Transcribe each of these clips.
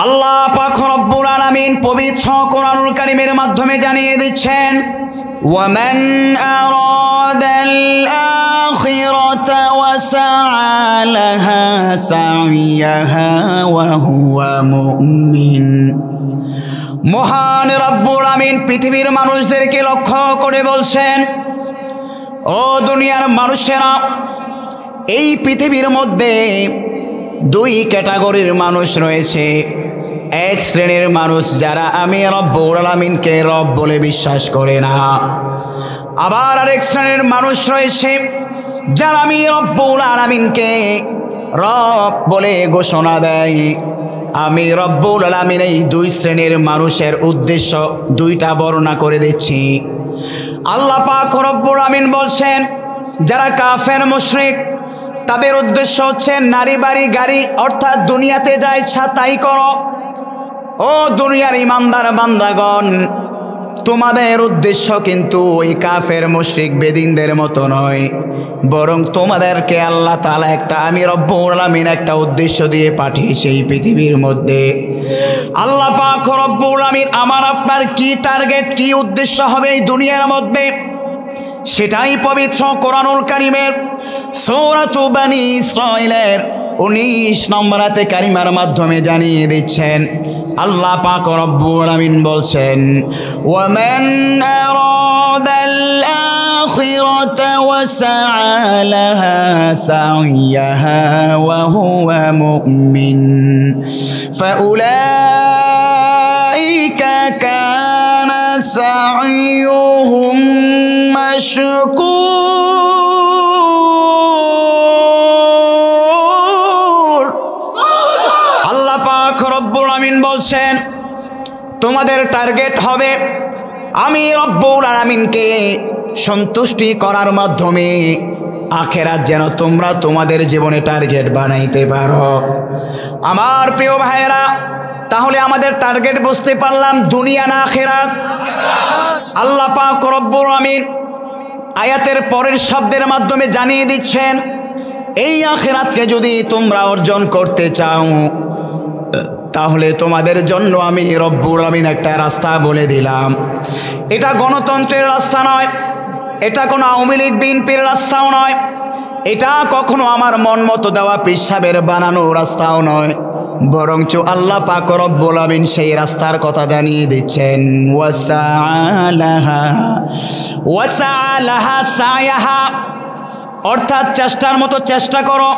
আল্লাহ পাক রব্বুল আলামিন পবিত্র কোরআনুল কারীমের মাধ্যমে জানিয়ে দিচ্ছেন ওয়ামান আরাদাল আখিরাতা ওয়া সাআ লাহা সাইয়াহা ওয়া হুয়া মুমিন। মহান রব্বুল আলামিন পৃথিবীর মানুষদেরকে লক্ষ্য করে বলছেন, ও দুনিয়ার মানুষেরা, এই পৃথিবীর মধ্যে দুই ক্যাটাগরির মানুষ রয়েছে। এক শ্রেণীর মানুষ যারা আমি রব্বুল আলামিনকে রব বলে বিশ্বাস করে না, আবার আরেক শ্রেণীর মানুষ রয়েছে যারা আমি রব্বুল আলামিনকে রব বলে ঘোষণা দেয়। আমি রব্বুল আলামিন এই দুই শ্রেণীর মানুষের উদ্দেশ্য দুইটা বর্ণনা করে দিচ্ছি। আল্লাহ পাক রব্বুল আলামিন বলছেন, যারা কাফের মুশরিক তাদের উদ্দেশ্য হচ্ছে নারী বাড়ি গাড়ি, অর্থাৎ দুনিয়াতে যা ইচ্ছা তাই করো। ও দুনিয়ার ইমানদার বান্দাগণ, তোমাদের উদ্দেশ্য কিন্তু ওই কাফের মুশরিক বেদিনদের মতো নয়, বরং তোমাদেরকে আল্লাহ তাআলা আমি রব্বুল আলামিন একটা উদ্দেশ্য দিয়ে পাঠিয়েছে এই পৃথিবীর মধ্যে। আল্লাহ পাক রব্বুল আলামিন আমার আপনার কি টার্গেট, কি উদ্দেশ্য হবে এই দুনিয়ার মধ্যে, সেটাই পবিত্র কোরআনুল কারীমের সূরাতু বনী ইসরাঈলের 19 নম্বর আয়াতে কারিমার মাধ্যমে জানিয়ে দিচ্ছেন। আল্লাহ পাক রব্বুল আলামিন বলছেন, ওয়ামান আরাদাল আখিরাতা ওয়া সাআ লাহা সাইয়াহা ওয়া হুয়া মুমিন ফাউলাইকা কানা সাইয়ুহুম মাশকুর। আল্লাহ পাক রব্বুল আলামিন বলছেন, তোমাদের টার্গেট হবে আমি রব্বুল আলামিনকে সন্তুষ্টি করার মাধ্যমে আখিরাত যেন তোমরা তোমাদের জীবনে টার্গেট বানাইতে পারো। আমার প্রিয় ভাইয়েরা, তাহলে আমাদের টার্গেট বুঝতে পারলাম, দুনিয়া না আখিরাত। আল্লাহ পাক রব্বুল আলামিন আয়াতের পরের শব্দের মাধ্যমে জানিয়ে দিচ্ছেন, এই আখিরাতকে যদি তোমরা অর্জন করতে চাও তাহলে তোমাদের জন্য আমি রব্বুল আলামিন একটা রাস্তা বলে দিলাম। এটা গণতন্ত্রের রাস্তা নয়, এটা কোনো আওয়ামী লীগ বিএনপির রাস্তাও নয়, এটা কখনো আমার মন মতো দেওয়া পীর সাহেবের বানানো রাস্তাও নয়, বরঞ্চ আল্লাহ পাক রব্বুল আলামিন সেই রাস্তার কথা জানিয়ে দিচ্ছেন। ওয়াসালাহা সায়াহা, অর্থাৎ চেষ্টার মতো চেষ্টা করো।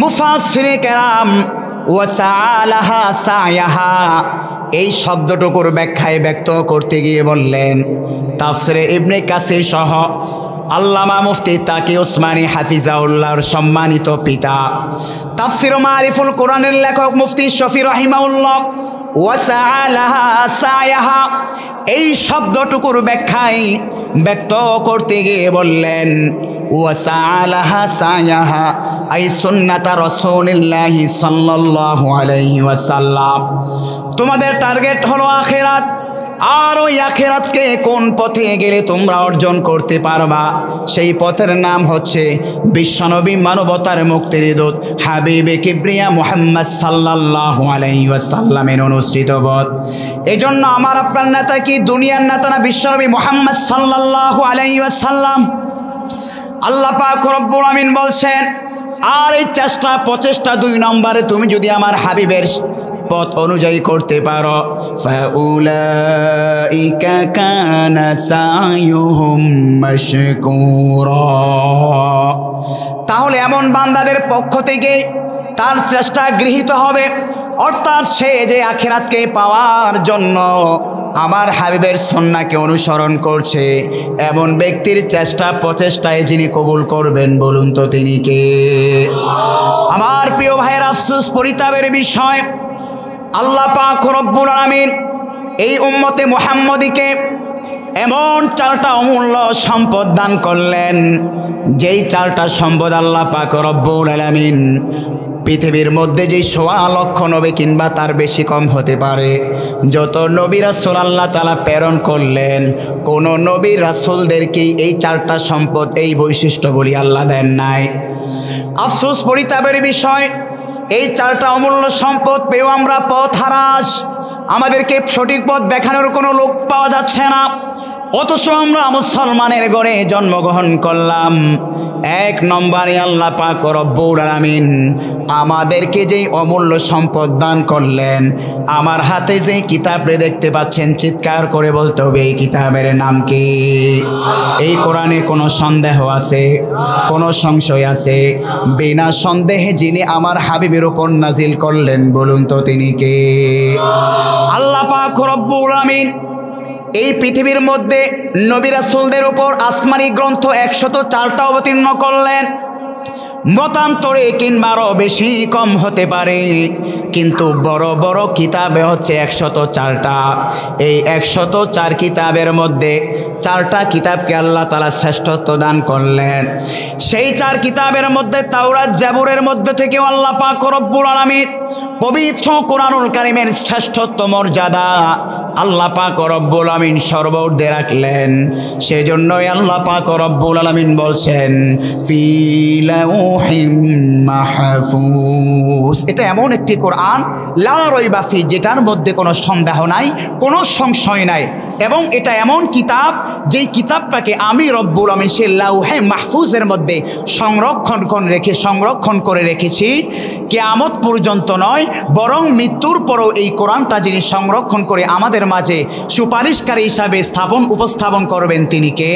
মুফাসসিরে কেরাম ওয়াসালাহা সায়াহা এই শব্দটুকুর ব্যাখ্যায় ব্যক্ত করতে গিয়ে বললেন, তাফসিরে ইবনে কাসির সহ আল্লামা মুফতি তাকি উসমানী হাফিজাউল্লাহর সম্মানিত পিতা তাফসির মারিফুল কোরআনের লেখক মুফতি শফি রাহিমাহুল্লাহ ওয়াসালাহা সায়াহা এই শব্দটুকুর ব্যাখ্যায় ব্যক্ত করতে গিয়ে বললেন, ওয়াসালাহা সায়াহা আই সুন্নাতা রাসূলিল্লাহি সাল্লাল্লাহু আলাইহি ওয়াসাল্লাম। তোমাদের টার্গেট হলো আখিরাত, আর ওই আখিরাতকে কোন পথে গেলে তোমরা অর্জন করতে পারবা, সেই পথের নাম হচ্ছে বিশ্বনবী মানবতার মুক্তির দূত হাবিবে কিবরিয়া মুহাম্মদ সাল্লাল্লাহু আলাইহি ওয়াসাল্লামের অনুসৃত পথ। এজন্য আমার আপনার নেতা কি দুনিয়ার নেতা না বিশ্বনবী মুহাম্মদ সাল্লাল্লাহু আলাইহি ওয়াসাল্লাম? আল্লাহ পাক রব্বুল আলামিন বলছেন, আর এই চেষ্টা প্রচেষ্টা 2 নম্বরে তুমি যদি আমার হাবিবের পথ অনুযায়ী করতে পারো, ফাউলাইকা কানা সাইয়ুহুম মাশকুরা, তাহলে এমন বান্দাদের পক্ষ থেকে তার চেষ্টা গৃহীত হবে। অর্থাৎ সে যে আখিরাতকে পাওয়ার জন্য আমার হাবিবের সুন্নাহকে অনুসরণ করছে, এমন ব্যক্তির চেষ্টা প্রচেষ্টায় যিনি কবুল করবেন বলুন তো তিনি কে? আমার প্রিয় ভাইয়ের আফসোস পরিতাপের বিষয়, আল্লাহ পাক রব্বুল আলামিন এই উম্মতে মুহাম্মদীকে এমন 4টা অমূল্য সম্পদ দান করলেন, যেই 4টা সম্পদ আল্লাহ পাক রব্বুল আলামিন পৃথিবীর মধ্যে যে 1.25 লক্ষ নবী কিংবা তার বেশি কম হতে পারে যত নবী রাসূল আল্লাহ তাআলা প্রেরণ করলেন, কোন নবী রাসূলদেরকে এই 4টা সম্পদ এই বৈশিষ্ট্যগুলি আল্লাহ দেন নাই। আফসোস পরিতাপের বিষয়, এই চারটা অমূল্য সম্পদ পেয়েও আমরা পথ হারাস, আমাদেরকে সঠিক পথ দেখানোর কোনো লোক পাওয়া যাচ্ছে না, অথচ আমরা মুসলমানের ঘরে জন্মগ্রহণ করলাম। এক নম্বরে আল্লাহ পাক রব্বুল আলামিন আমাদেরকে যেই অমূল্য সম্পদ দান করলেন, আমার হাতে যেই কিতাবরে দেখতে পাচ্ছেন, চিৎকার করে বলতে হবে এই কিতাবের নাম কি? এই কোরআনে কোনো সন্দেহ আছে? কোনো সংশয় আছে? বিনা সন্দেহে যিনি আমার হাবিবের উপর নাজিল করলেন, বলুন তো তিনি কে? আল্লাহ পাক রব্বুল আলামিন এই পৃথিবীর মধ্যে নবী রাসূলদের উপর আসমানি গ্রন্থ 104টা অবতীর্ণ করলেন। মতান্তরে কিংবা আরও বেশি কম হতে পারে, কিন্তু বড় বড় কিতাবে হচ্ছে 104টা। এই 104 কিতাবের মধ্যে 4টা কিতাবকে আল্লাহ তাআলা শ্রেষ্ঠত্ব দান করলেন। সেই 4 কিতাবের মধ্যে তাওরাত জাবুরের মধ্যে থেকেও আল্লাহ পাক রব্বুল আলামিন পবিত্র কোরআনুল কারীমের শ্রেষ্ঠত্ব মর্যাদা আল্লাহ পাক রব্বুল আলামিন সর্বঊর্ধ্বে রাখলেন। সেজন্যই আল্লাহ পাক রব্বুল আলামিন বলছেন ফি লাউহিম মাহফুজ। এটা এমন একটি কোরআন লা রাইবা ফি, যেটার মধ্যে কোনো সন্দেহ নাই, কোনো সংশয় নাই, এবং এটা এমন কিতাব যেই কিতাবটাকে আমি রব্বুল আলামিন সে লাউহে মাহফুজের মধ্যে সংরক্ষণ করে রেখেছি। কিয়ামত পর্যন্ত নয়, বরং মৃত্যুর পরও এই কোরআনটা যিনি সংরক্ষণ করে আমাদের মাঝে সুপারিশকারী হিসাবে উপস্থাপন করবেন, তিনি কে?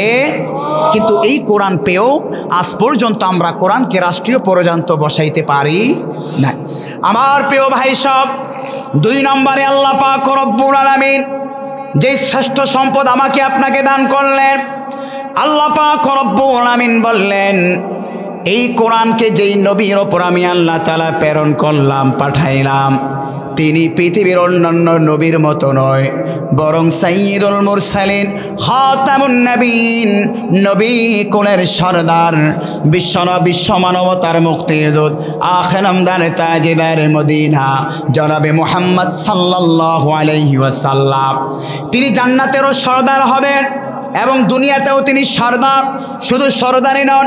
কিন্তু এই কোরআন পেয়েও আজ পর্যন্ত আমরা কোরআনকে রাষ্ট্রীয় পর্যন্ত বসাইতে পারি না। আমার প্রিয় ভাই সব, 2 নম্বরে আল্লাহ পাক রব্বুল আলামিন যে শ্রেষ্ঠ সম্পদ আমাকে আপনাকে দান করলেন, আল্লাহ পাক রব্বুল আলামিন বললেন এই কোরআনকে যেই নবীর ওপর আমি আল্লাহ তাআলা প্রেরণ করলাম, পাঠাইলাম, তিনি পৃথিবীর অন্যান্য নবীর মতো নয়, বরং সাইয়্যিদুল মুরসালিন, খাতামুন নবীন, নবী কুলের সরদার, বিশ্ব মানবতার মুক্তির দূত, আখির আমদার তাজদার মদিনা জনাবে মুহাম্মদ সাল্লাল্লাহু আলাইহি ওয়াসাল্লাম। তিনি জান্নাতেরও সরদার হবেন এবং দুনিয়াতেও তিনি সরদার। শুধু সরদারই নন,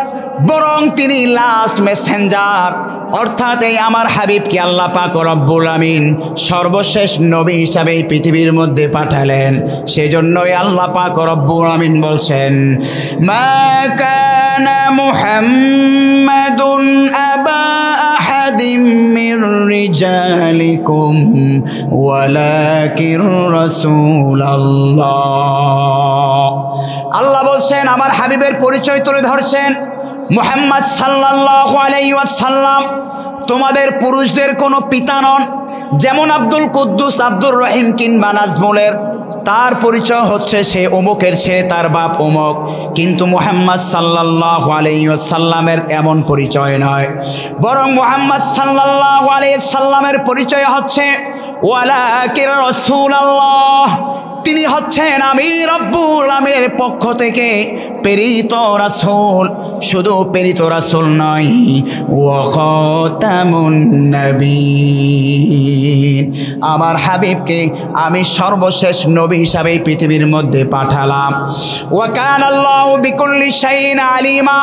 বরং তিনি লাস্ট মেসেঞ্জার, অর্থাৎ এই আমার হাবিবকে আল্লাহ পাক রব্বুল আমিন সর্বশেষ নবী হিসাবে এই পৃথিবীর মধ্যে পাঠালেন। সেজন্যই আল্লাহ পাক রব্বুল আমিন বলছেন, মা কানা মুহাম্মাদুন আবা আহাদিম মির রিজালিকুম ওয়ালাকিন রাসূলুল্লাহ। আল্লাহ বলছেন, আমার হাবিবের পরিচয় তুলে ধরছেন, মুহাম্মদ সাল্লাল্লাহু আলাইহি ওয়াসাল্লাম তোমাদের পুরুষদের কোনো পিতা নন। যেমন আব্দুল কুদ্দুস, আব্দুর রহিম কিংবা নাজমুলের তার পরিচয় হচ্ছে সে অমুকের, সে তার বাপ অমুক, কিন্তু মুহাম্মদ সাল্লাল্লাহু আলাইহি ওয়াসাল্লামের এমন পরিচয় নয়, বরং মুহাম্মদ সাল্লাল্লাহু আলাইহি সাল্লামের পরিচয় হচ্ছে ওয়ালাকির রাসূলুল্লাহ, তিনি হচ্ছেন আমি রব্বুল আমিনের পক্ষ থেকে প্রেরিত রাসূল। শুধু প্রেরিত রাসূল নয়, ওয়া খাতামুন নবীন, আমার হাবিবকে আমি সর্বশেষ নবী হিসাবে পৃথিবীর মধ্যে পাঠালাম। ওয়া কানাল্লাহু বিকুল্লি শাইইন আলিমা,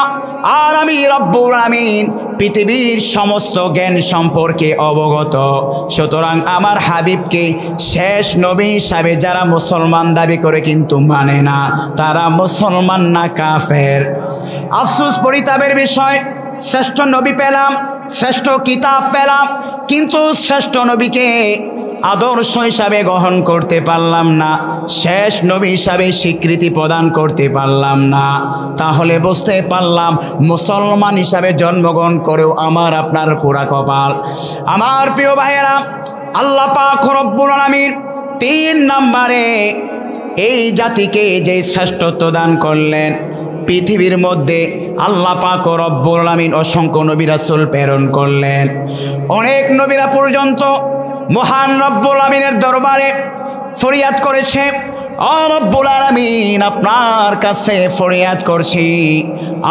আর আমি রব্বুল আমিন পৃথিবীর সমস্ত জ্ঞান সম্পর্কে অবগত। সুতরাং আমার হাবিবকে শেষ নবী হিসাবে যারা মুসলমান দাবি করে কিন্তু মানে না, তারা মুসলমান না, কাফের। আফসোস, পরিতাপের বিষয়, শ্রেষ্ঠ নবী পেলাম, শ্রেষ্ঠ কিতাব পেলাম, কিন্তু শ্রেষ্ঠ নবীকে আদর্শ হিসাবে গ্রহণ করতে পারলাম না, শেষ নবী হিসাবে স্বীকৃতি প্রদান করতে পারলাম না। তাহলে বুঝতে পারলাম মুসলমান হিসাবে জন্মগ্রহণ করেও আমার আপনার পুরা কপাল। আমার প্রিয় ভাইয়েরা, আল্লাহ পাক রব্বুল আলামিন 3 নম্বরে এই জাতিকে যে শ্রেষ্ঠত্ব দান করলেন, পৃথিবীর মধ্যে আল্লাহ পাক রব্বুল আলামিন অসংখ্য নবী রাসূল প্রেরণ করলেন। অনেক নবীরা পর্যন্ত মহান রব্বুল আমিনের দরবারে ফরিয়াদ করেছে, রব্বুল আলামিন আপনার কাছে ফরিয়াদ করছি,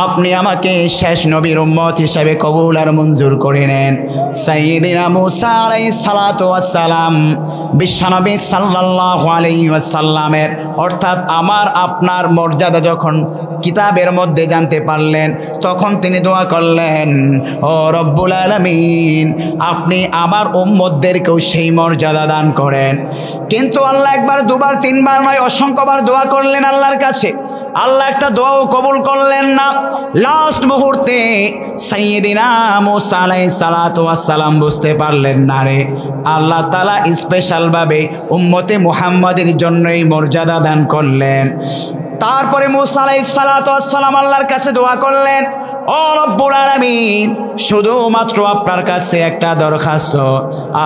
আপনি আমাকে শেষ নবীর উম্মত হিসেবে কবুল আর মঞ্জুর করে নেন। সাইয়্যিদিনা মুসা আলাইহিস সালাতু ওয়াস সালাম বিশ্বনবী সাল্লাল্লাহু আলাইহি ওয়াসাল্লামের অর্থাৎ আমার আপনার মর্যাদা যখন কিতাবের মধ্যে জানতে পারলেন, তখন তিনি দোয়া করলেন, ও রব্বুল আলামিন আপনি আমার উম্মতদেরকেও সেই মর্যাদা দান করেন। কিন্তু আল্লাহ একবার দুবার তিনবার নয়, অসংখ্যবার দোয়া করলেন আল্লাহর কাছে। আল্লাহ একটা দোয়াও কবুল করলেন না। লাস্ট মুহূর্তে সাইয়্যিদিনা মুসা আলাইহিস সালাতু ওয়াস সালাম বুঝতে পারলেন না রে, আল্লাহ তাআলা স্পেশালভাবে উম্মতে মুহাম্মাদের জন্যই মর্যাদা দান করলেন। তারপরে মুসা আলাইহিস সালাতু ওয়াস সালাম আল্লাহর কাছে দোয়া করলেন, ও রব্বুল আলামিন শুধুমাত্র আপনার কাছে একটা দরখাস্ত,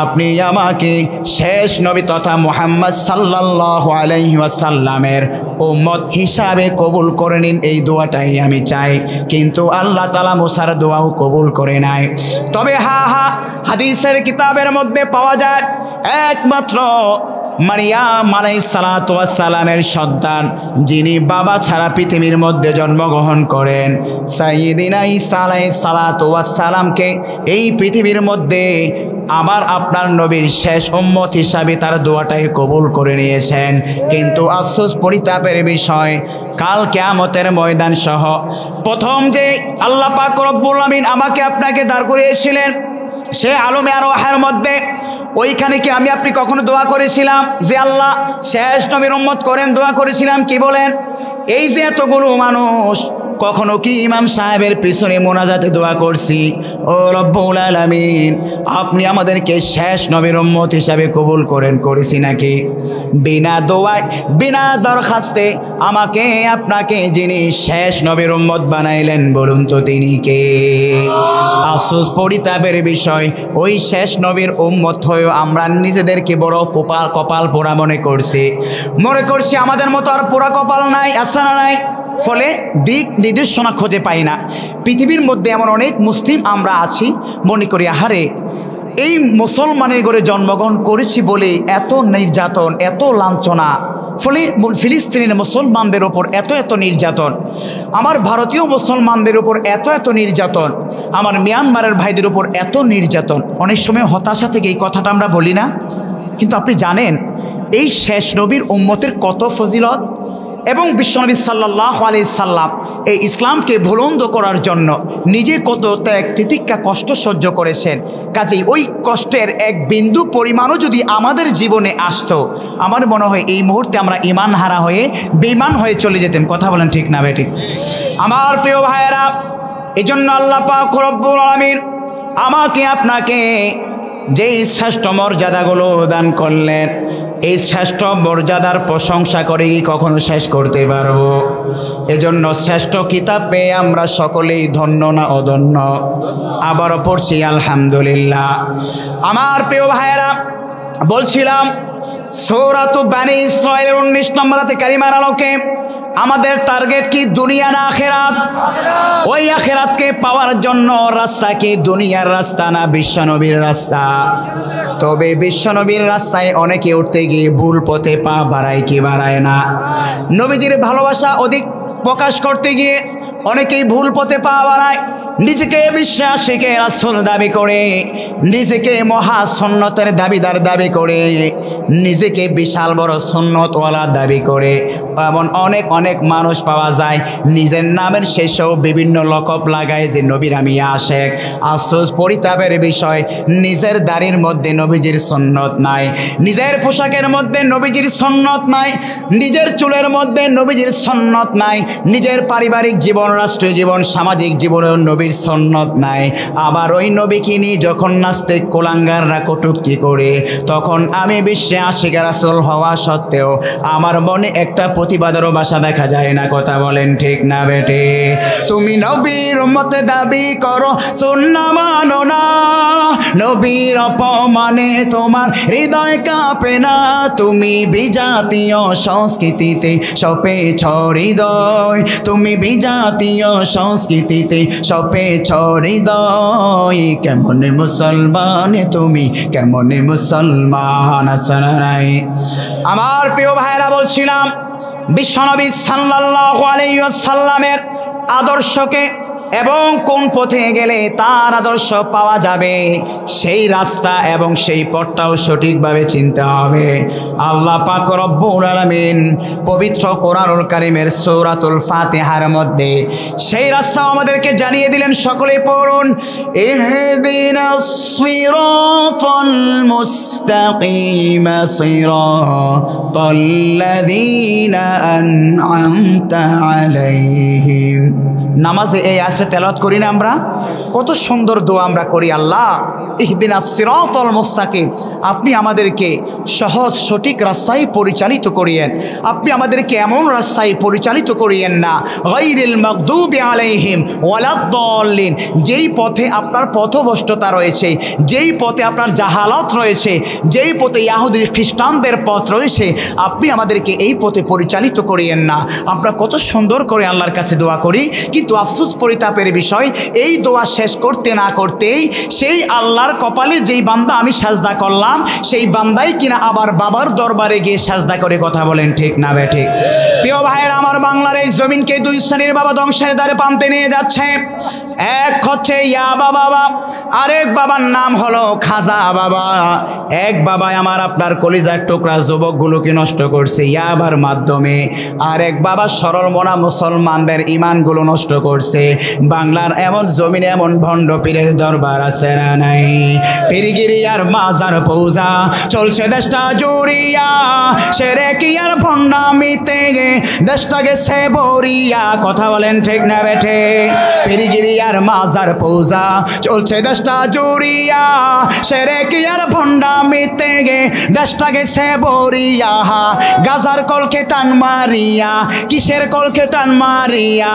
আপনি আমাকে শেষ নবী তথা মুহাম্মদ সাল্লাল্লাহু আলাইহি ওয়াসাল্লামের উম্মত হিসাবে কবুল করে নিন, এই দোয়াটাই আমি চাই। কিন্তু আল্লাহ তাআলা মুসার দোয়াও কবুল করে নাই। তবে হাদিসের কিতাবের মধ্যে পাওয়া যায় একমাত্র মারিয়াম আলাইহিস সালাতু ওয়াস সালামের সন্তান, যিনি বাবা ছাড়া পৃথিবীর মধ্যে জন্মগ্রহণ করেন, সাইয়্যিদিনা ঈসা আলাইহিস সালাতু ওয়াস সালামকে এই পৃথিবীর মধ্যে আমার আপনার নবীর শেষ উম্মত হিসাবে তার দোয়াটাই কবুল করে নিয়েছেন। কিন্তু আফসোস পরিতাপের বিষয়, কাল কিয়ামতের ময়দান সহ প্রথম যে আল্লাহ পাক রব্বুল আলামিন আমাকে আপনাকে দাঁড় করিয়েছিলেন সে আলমে আরওয়াহের মধ্যে, ওইখানে কি আমি আপনি কখনো দোয়া করেছিলাম যে আল্লাহ শেষ নবীর উম্মত করেন? দোয়া করেছিলাম কি বলেন? এই যে এতগুলো মানুষ, কখনো কি ইমাম সাহেবের পিছনে মোনাজাতে দোয়া করছি, ও রব্বুল আলামিন আপনি আমাদেরকে শেষ নবীর উম্মত হিসাবে কবুল করেছি নাকি? বিনা দোয়ায় বিনা দরখাস্তে আমাকে আপনাকে যিনি শেষ নবীর উম্মত বানাইলেন, বলুন তো তিনি কে? আফসোস পরিতাপের বিষয়, ওই শেষ নবীর উম্মত হয়েও আমরা নিজেদেরকে বড় কপাল পোড়া মনে করছি আমাদের মতো আর পোড়া কপাল নাই, আছে না নাই? ফলে দিক নির্দেশনা খুঁজে পাই না। পৃথিবীর মধ্যে এমন অনেক মুসলিম আমরা আছি, মনে করি আহারে এই মুসলমানের ঘরে জন্মগ্রহণ করেছি বলে এত নির্যাতন, এত লাঞ্ছনা, ফলে ফিলিস্তিনের মুসলমানদের ওপর এত নির্যাতন, আমার ভারতীয় মুসলমানদের উপর এত নির্যাতন, আমার মিয়ানমারের ভাইদের উপর এত নির্যাতন। অনেক সময় হতাশা থেকে এই কথাটা আমরা বলি না, কিন্তু আপনি জানেন এই শেষ নবীর উম্মতের কত ফজিলত, এবং বিশ্বনবী সাল্লাল্লাহু আলাইহি সাল্লাম এই ইসলামকে বুলন্দ করার জন্য নিজে কত ত্যাগ তিতিক্ষা কষ্ট সহ্য করেছেন। কাজেই ওই কষ্টের এক বিন্দু পরিমাণও যদি আমাদের জীবনে আসতো, আমার মনে হয় এই মুহূর্তে আমরা ঈমান হারা হয়ে বেঈমান হয়ে চলে যেতাম। কথা বলেন ঠিক না বেঠিক? আমার প্রিয় ভাইয়েরা, এজন্য আল্লাহ পাক রব্বুল আলামিন আমাকে আপনাকে যেই শ্রেষ্ঠ মর্যাদাগুলো দান করলেন, এই শ্রেষ্ঠ মর্যাদার প্রশংসা করে কি কখনো শেষ করতে পারবো? এজন্য শ্রেষ্ঠ কিতাব পেয়ে আমরা সকলেই ধন্য না অধন্য? আবারও পড়ছি আলহামদুলিল্লাহ। আমার প্রিয় ভাইয়েরা, বলছিলাম সূরাতু বনী ইসরাঈলের 19 নম্বর আয়াতে কারিমার আলোকে আমাদের টার্গেট কি? দুনিয়া না আখিরাত? ওই আখিরাতকে পাওয়ার জন্য রাস্তা কি দুনিয়ার রাস্তা না বিশ্বনবীর রাস্তা? তবে বিশ্বনবীর রাস্তায় অনেকে উঠতে গিয়ে ভুল পথে পা বাড়ায় কি বাড়ায় না? নবীজির ভালোবাসা অধিক প্রকাশ করতে গিয়ে অনেকেই ভুল পথে পা বাড়ায়, নিজেকে বিশ্বাসীকে রাসূল দাবি করে, নিজেকে মহা সুন্নতের দাবিদার দাবি করে, নিজেকে বিশাল বড় সুন্নতওয়ালা দাবি করে। এমন অনেক মানুষ পাওয়া যায় নিজের নামের শেষেও বিভিন্ন লকব লাগায় যে নবীর আমি আশেক। আফসোস পরিতাপের বিষয়, নিজের দাড়ির মধ্যে নবীজির সুন্নত নাই, নিজের পোশাকের মধ্যে নবীজির সুন্নত নাই, নিজের চুলের মধ্যে নবীজির সুন্নত নাই, নিজের পারিবারিক জীবন, রাষ্ট্রীয় জীবন, সামাজিক জীবনেও নবীর সুন্নত নাই। আবার ওই নবীকে নিয়ে যখন নাস্তিক কুলাঙ্গাররা কটূক্তি করে, তখন আমি বিশ্বে আশিক রাসূল হওয়া সত্ত্বেও আমার মনে একটা প্রতিবাদেরও বাসা দেখা যায় না। কথা বলেন ঠিক না বেটে? তুমি নবীর উম্মতে দাবি করো, সুন্নাহ মানো না, নবীর অপমানে তোমার হৃদয় কাঁপে না, তুমি বিজাতীয় সংস্কৃতিতে সপেছ হৃদয়, তুমি বিজাতীয় সংস্কৃতিতে সপে পেছ হৃদয়, কেমন মুসলমান তুমি, কেমন মুসলমান আসনা নাই। আমার প্রিয় ভাইরা, বলছিলাম বিশ্বনবী সাল্লাল্লাহু আলাইহি ওয়াসাল্লামের আদর্শকে এবং কোন পথে গেলে তার আদর্শ পাওয়া যাবে সেই রাস্তা এবং সেই পথটাও সঠিকভাবে চিনতে হবে। আল্লাহ পাক রব্বুল আলামিন পবিত্র কোরআনুল কারীমের সূরাতুল ফাতিহার মধ্যে সেই রাস্তা আমাদেরকে জানিয়ে দিলেন। সকলে পড়ুন, ইহদিনাস সিরাতাল মুস্তাকিম সিরাতাল্লাযীনা আন'আমতা আলাইহিম। নামাজে এই আয়াতটা তেলাওয়াত করি না আমরা? কত সুন্দর দোয়া আমরা করি, আল্লাহ ইহদিনাস সিরাতাল মুস্তাকিম, আপনি আমাদেরকে সহজ সঠিক রাস্তায় পরিচালিত করিয়েন, আপনি আমাদেরকে এমন রাস্তায় পরিচালিত করিয়েন না গায়রিল মাগদুবি আলাইহিম ওয়ালাদ-দাল্লিন, যেই পথে আপনার পথভ্রষ্টতা রয়েছে, যেই পথে আপনার জাহালত রয়েছে, যেই পথে ইহুদি খ্রিস্টানদের পথ রয়েছে, আপনি আমাদেরকে এই পথে পরিচালিত করিয়েন না। আমরা কত সুন্দর করে আল্লাহর কাছে দোয়া করি, কিন্তু আফসোস পরিতাপের বিষয়, এই দোয়া শেষ করতে না করতেই সেই আল্লাহর কপালে যেই বান্দা আমি সাজদা করলাম সেই বান্দাই কিনা আবার বাবার দরবারে গিয়ে সাজদা করে। কথা বলেন ঠিক না বেঠিক? প্রিয় ভাইয়ের আমার, বাংলার এই জমিনকে দুই শ্রেণীর বাবা ধ্বংসের দ্বারে পান্তে নিয়ে যাচ্ছে। এক হচ্ছে ইয়াবা বাবা, আরেক বাবার নাম হলো খাজা বাবা। এক বাবাই আমার আপনার কলিজার টুকরা যুবকগুলোকে নষ্ট করছে ইয়াবার মাধ্যমে, আরেক বাবা সরল মনা মুসলমানদের ইমানগুলো নষ্ট করছে। বাংলার এমন জমিনে এমন ভণ্ড পীরের দরবার আছে না নাই? পীরগিরি আর মাজার পূজা চলছে দেশটা জুড়িয়া, সেরে কি আর ভণ্ডামিতে দেশটা গেছে বরিয়া। কথা বলেন ঠিক না বেঠে? পীরগিরি আর মাজার পূজা চলছে দেশটা জুড়িয়া, সেরে কি আর ভণ্ডামিতে দেশটা গেছে বরিয়া। গাজার কলকে টান মারিয়া, কিসের কলকে টান মারিয়া?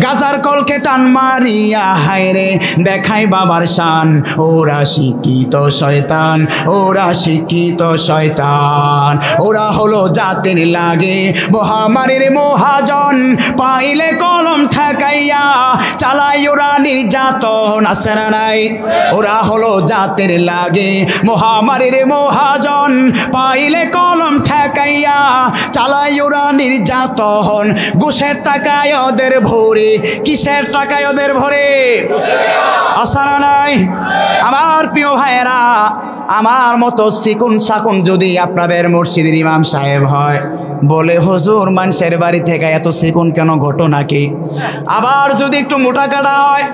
গাজার কলকে টান মারিয়া, হায়রে দেখাই বাবার শান। ওরা শিক্ষিত শয়তান, ওরা শিক্ষিত শয়তান, ওরা হলো জাতির লাগে মহামারীর মহাজন। পাইলে কলম ঠেকাইয়া চালাই ওরা নির্যাতন, আছে না নাই? ওরা হলো জাতির লাগে মহামারীর মহাজন, পাইলে কলম ঠেকাইয়া চালাই ওরা নির্যাতন। ঘুষের টাকায় ওদের ভরে, কিসের টাকায় ওদের ভরে? আসারা নাই? আমার প্রিয় ভাইয়েরা, আমার মতো সিকুন সাকুন যদি আপনাদের মসজিদের ইমাম সাহেব হয়, বলে হুজুর মানুষের বাড়ি থেকে এত সিকুন কেন, ঘটনা কি? আবার যদি একটু মোটা কাটা হয়,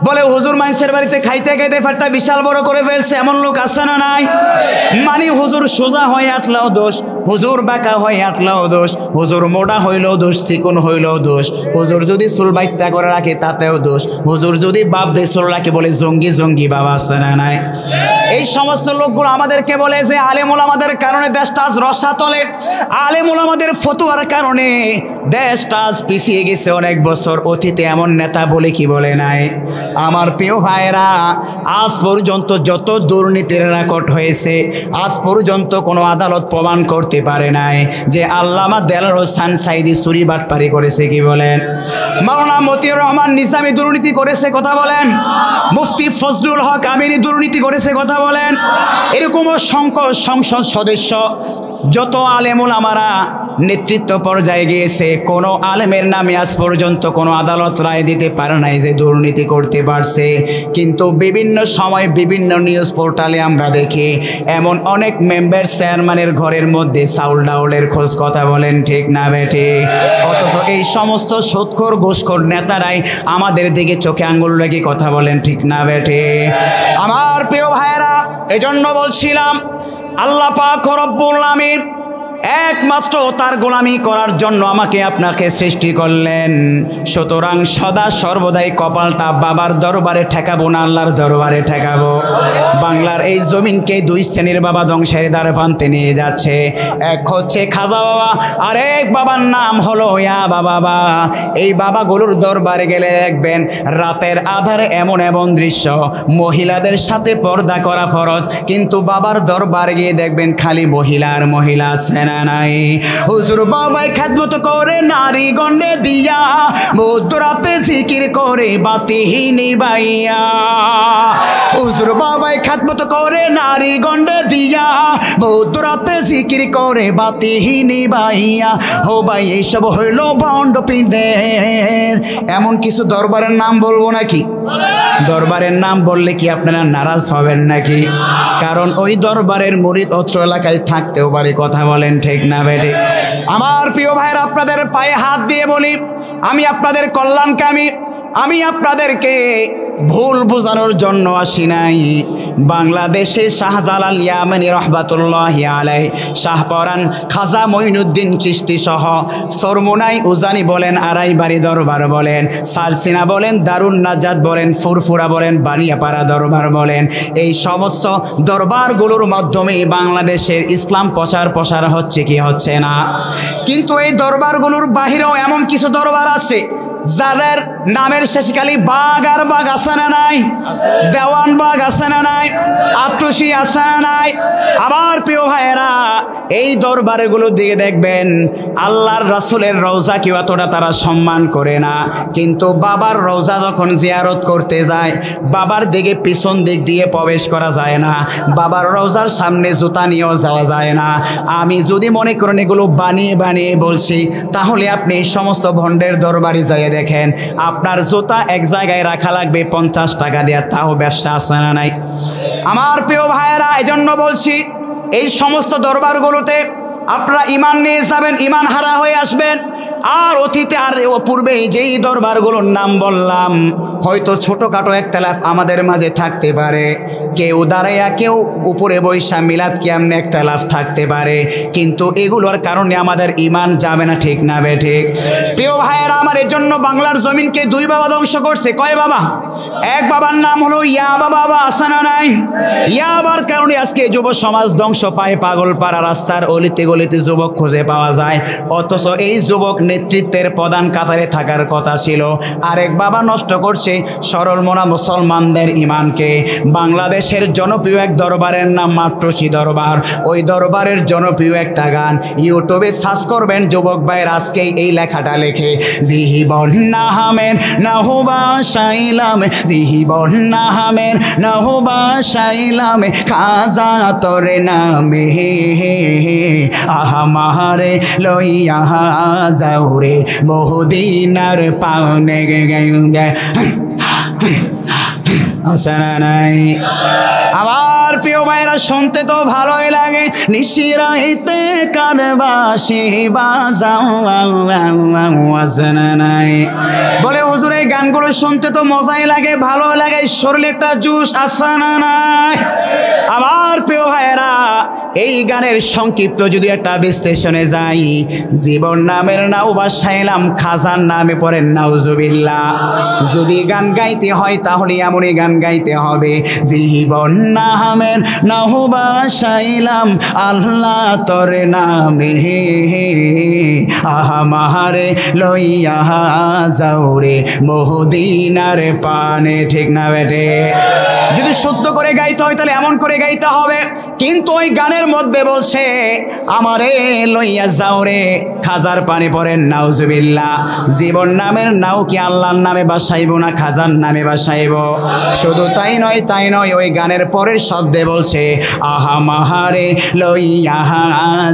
বলে হুজুর মানুষের বাড়িতে খাইতে খাইতে ফেটটা বিশাল বড় করে ফেলছে, এমন লোক আছে না নাই? মানে হুজুর সোজা হয়ে আটলাও দোষ, হুজুর বাঁকা হয়ে আটলাও দোষ, হুজুর মোটা হইলেও দোষ, চিকন হইলেও দোষ, হুজুর যদি চুল বাইটটা করে রাখে তাতেও দোষ, হুজুর যদি বাপরে চুল রাখে বলে জঙ্গি জঙ্গি, বাবা আছে না নাই? এই সমস্ত লোকগুলো আমাদেরকে বলে যে আলেমুল আমাদের কারণে দেশটা আজ রসাতলে, আলেমুল আমাদের ফতুয়ার কারণে দেশটা আজ পিছিয়ে গেছে অনেক বছর। অতীতে এমন নেতা বলে কি বলে নাই? আমার প্রিয় ভাইরা, আজ পর্যন্ত যত দুর্নীতির রেকর্ড হয়েছে, আজ পর্যন্ত কোনো আদালত প্রমাণ করতে পারে নাই যে আল্লামা দেলার হোসেন সাইদি চুরি বাটপারি করেছে। কি বলেন? মাওলানা মতিউর রহমান নিজামী দুর্নীতি করেছে? কথা বলেন। মুফতি ফজলুল হক আমিনী দুর্নীতি করেছে? কথা বলেন। এরকমও সংসদ সদস্য যত আলেমুল আমারা নেতৃত্ব পর্যায়ে গিয়েছে, কোনো আলেমের নামে আজ পর্যন্ত কোনো আদালত রায় দিতে পারে নাই যে দুর্নীতি করতে পারছে। কিন্তু বিভিন্ন সময় বিভিন্ন নিউজ পোর্টালে আমরা দেখি এমন অনেক মেম্বার চেয়ারম্যানের ঘরের মধ্যে চাউল ডাউলের খোঁজ। কথা বলেন ঠিক না বেঠে? অথচ এই সমস্ত সুদখোর ঘুষখোর নেতারাই আমাদের দিকে চোখে আঙ্গুল রেখে কথা বলেন ঠিক না বেঠে? আমার প্রিয় ভাইয়েরা, এজন্য বলছিলাম আল্লাহ পাক রব্বুল আলামিন একমাত্র তার গোলামি করার জন্য আমাকে আপনাকে সৃষ্টি করলেন। সুতরাং সদা সর্বদাই কপালটা বাবার দরবারে ঠেকাবো না আল্লাহর দরবারে ঠেকাবো। বাংলার এই জমিনকে দুই শ্রেণীর বাবা ধ্বংসের দ্বারে পান্তে নিয়ে যাচ্ছে। এক হচ্ছে খাজা বাবা, আরেক বাবার নাম হলো ইয়াবা বাবা। এই বাবাগুলোর দরবারে গেলে দেখবেন রাতের আধারে এমন এমন দৃশ্য, মহিলাদের সাথে পর্দা করা ফরজ, কিন্তু বাবার দরবারে গিয়ে দেখবেন খালি মহিলা আর মহিলা আছে। না নাই? হুজুর বাবাই খেদমত করে নারী গন্ডে দিয়া, মধ্যরাতে জিকির করে বাতি নিবাইয়া। হুজুর বাবাই খেদমত করে নারী গন্ডে দিয়া, মধ্যরাতে জিকির করে বাতি নিবাইয়া। ও ভাই এইসব হইল ভণ্ড পীরদের। এমন কিছু দরবারের নাম বলবো নাকি? দরবারের নাম বললে কি আপনারা নারাজ হবেন নাকি? কারণ ওই দরবারের মুরিদ অত্র এলাকায় থাকতেও পারে। কথা বলেন ঠিক না বেঠিক? আমার প্রিয় ভাইয়ের, আপনাদের পায়ে হাত দিয়ে বলি, আমি আপনাদের কল্যাণকামী, আমি আপনাদেরকে ভুল বোঝানোর জন্য আসি নাই। বাংলাদেশে শাহজালাল ইয়ামানি রহমাতুল্লাহি আলাইহি, শাহপরান খাজা মঈনুদ্দিন চিশতি সহ সরমুনাই উজানি বলেন, আড়াইবাড়ি দরবার বলেন, সারসিনা বলেন, দারুন নাজাত বলেন, ফুরফুরা বলেন, বানিয়াপাড়া দরবার বলেন, এই সমস্ত দরবারগুলোর মাধ্যমে বাংলাদেশের ইসলাম প্রসার হচ্ছে কি হচ্ছে না? কিন্তু এই দরবারগুলোর বাহিরেও এমন কিছু দরবার আছে যাদের নামের শেষে খালি বাঘ আর বাঘ আছে না নাই? দেওয়ান বাঘ আছে না নাই? আট্রসি আছে না নাই? আমার প্রিয় ভাইয়েরা, এই দরবারগুলোর দিকে দেখবেন আল্লাহর রাসূলের রওজা কেউ এতটা তারা সম্মান করে না, কিন্তু বাবার রওজা যখন জিয়ারত করতে যায়, বাবার দিকে পিছন দিক দিয়ে প্রবেশ করা যায় না, বাবার রওজার সামনে জুতা নিয়েও যাওয়া যায় না। আমি যদি মনে করেন এগুলো বানিয়ে বানিয়ে বলছি, তাহলে আপনি এই সমস্ত ভণ্ডের দরবারে যাই দেখেন, আপনার জুতা এক জায়গায় রাখা লাগবে 50 টাকা দিয়ে, তাও ব্যবসা আছে না নাই? আমার প্রিয় ভাইয়েরা, এজন্য বলছি এই সমস্ত দরবারগুলোতে আপনারা ইমান নিয়ে যাবেন, ইমান হারা হয়ে আসবেন। আর অতীতে আর পূর্বে যেই দরবারগুলোর নাম বললাম, হয়তো ছোটোখাটো একতলাফ আমাদের মাঝে থাকতে পারে, কেউ দাঁড়াইয়া কেউ উপরে বৈশা মিলাদ কিয়ামনে একতলাফ থাকতে পারে, কিন্তু এগুলোর কারণে আমাদের ইমান যাবে না। ঠিক না বেঠিক? প্রিয় ভাইয়েরা আমার, এর জন্য বাংলার জমিনকে দুই বাবা ধ্বংস করছে। কয় বাবা? এক বাবার নাম হলো ইয়াবা বাবা, আছে না নাই? ইয়াবার কারণে আজকে যুব সমাজ ধ্বংস পায়, পাগলপাড়া রাস্তার অলিতে গলিতে যুবক খুঁজে পাওয়া যায়, অথচ এই যুবক নেতৃত্বের প্রধান কাতারে থাকার কথা ছিল। আরেক বাবা নষ্ট করছে সরল মনা মুসলমানদের ইমানকে। বাংলাদেশের জনপ্রিয় এক দরবারের নাম মাট্রসি দরবার। ওই দরবারের জনপ্রিয় একটা গান ইউটিউবে সার্চ করবেন, যুবক ভাইয়ের আজকে এই লেখাটা লেখে, জীবন নাহামের নাহুবা শাইলাম, জীবন নাহামের নাহুবা শাইলাম, খাজা তোরে নামে আহামারে লইয়া যাওরে মদিনার পানে গে আসনা নাই? আমার প্রিয় ভাইরা, শুনতে তো ভালোই লাগে, নিশিরাইতে কানবাসি বাজাও আসনা নাই? বলে হুজুর এই গানগুলো শুনতে তো মজাই লাগে, ভালো লাগে, শরীরে একটা জুস আসনা নাই? আমার প্রিয় ভাইরা, এই গানের সংক্ষিপ্ত যদি একটা বিশ্লেষণে যাই, জীবন নামের নাও বাসাইলাম, খাজার নামে পড়েন নাউজুবিল্লাহ। যদি গান গাইতে হয় তাহলে এমনই গান গাইতে হবে, জীবন নামের নাও বাসাইলাম, আল্লাহ তোর নামে আহামারে লইয়া যাওরে মদিনার পানে। ঠিক না বেটে? যদি শুদ্ধ করে গাইতে হয় তাহলে এমন করে গাইতে হবে, কিন্তু ওই গানের মধ্যে বলছে আমারে লইয়া যাও রে খাজার পানি পড়েন নাউজুবিল্লাহ। জীবন নামের নাও কি আল্লাহর নামে বাসাইব না খাজার নামে বাসাইব? শুধু তাই নয়, ওই গানের পরের শব্দে বলছে আহা মাহারে লইয়া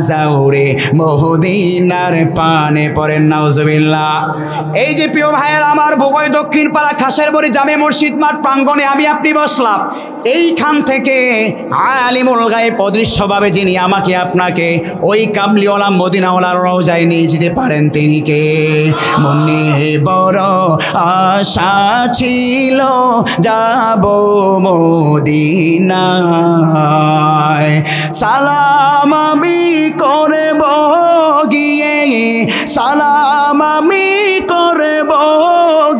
যাও রে মদিনার পানে পড়েন নাউজুবিল্লাহ। এই যে প্রিয় ভাইয়ের আমার, ভোগই দক্ষিণ পাড়া খাসের বড়ি জামে মসজিদ মাঠ প্রাঙ্গণে আমি আপনি বসলাম। এইখান থেকে আলিমুল গায়েব অদৃশ্যভাবে যিনি আমাকে আপনাকে ওই কামলিওয়ালা মদিনাওয়ালার রওজায় নিয়ে যেতে পারেন, তিনি কে? মনে বড় আশা ছিল যাব মদিনায়, সালাম আমি করব গিয়ে, সালাম আমি করব